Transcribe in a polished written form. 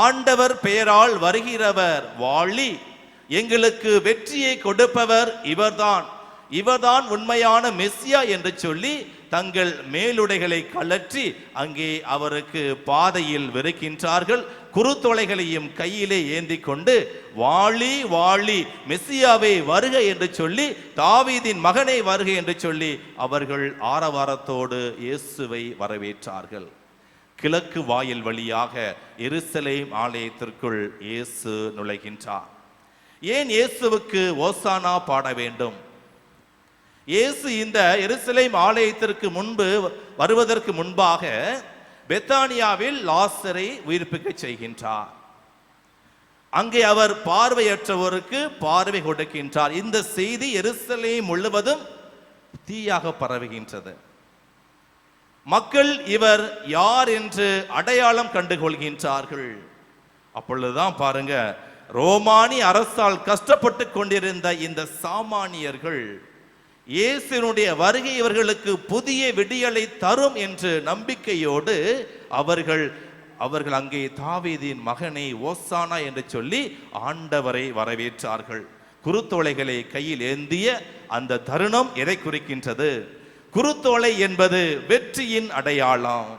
ஆண்டவர் பெயரால் வருகிறவர் வாழி, எங்களுக்கு வெற்றியை கொடுப்பவர் இவர்தான் உண்மையான மெஸ்ஸியா என்று சொல்லி தங்கள் மேலுடைகளை கழற்றி அங்கே அவருக்கு பாதையில் விரிக்கின்றார்கள். குருத்தொலைகளையும் கையிலே ஏந்தி கொண்டு வாழி வாழி மெஸ்ஸியாவை வருக என்று சொல்லி, தாவீதின் மகனை வருக என்று சொல்லி அவர்கள் ஆரவாரத்தோடு இயேசுவை வரவேற்றார்கள். கிழக்கு வாயில் வழியாக எருசலேம் ஆலயத்திற்குள் இயேசு நுழைகின்றார். ஏன் இயேசுவுக்கு ஓசானா பாட வேண்டும்? இயேசு இந்த எருசலேம் ஆலயத்திற்கு வருவதற்கு முன்பாக பெத்தானியாவில் லாசரை உயிர்ப்பிக்க செய்கின்றார். அங்கே அவர் பார்வையற்றவருக்கு பார்வை கொடுக்கின்றார். இந்த செய்தி எருசலேம் முழுவதும் தீயாக பரவுகின்றது. மக்கள் இவர் யார் என்று அடையாளம் கண்டுகொள்கின்றார்கள். அப்பொழுதுதான் பாருங்க, ரோமானி அரசால் கஷ்டப்பட்டு கொண்டிருந்த இந்த சாமானியர்கள் இயேசுனுடைய வருகை இவர்களுக்கு புதிய விடியலை தரும் என்று நம்பிக்கையோடு அவர்கள் அங்கே தாவீதின் மகனை ஓசானா என்று சொல்லி ஆண்டவரை வரவேற்றார்கள். குருத்தோலைகளை கையில் ஏந்திய அந்த தருணம் எதை குறிக்கின்றது? குருத்தோலை என்பது வெற்றியின் அடையாளம்.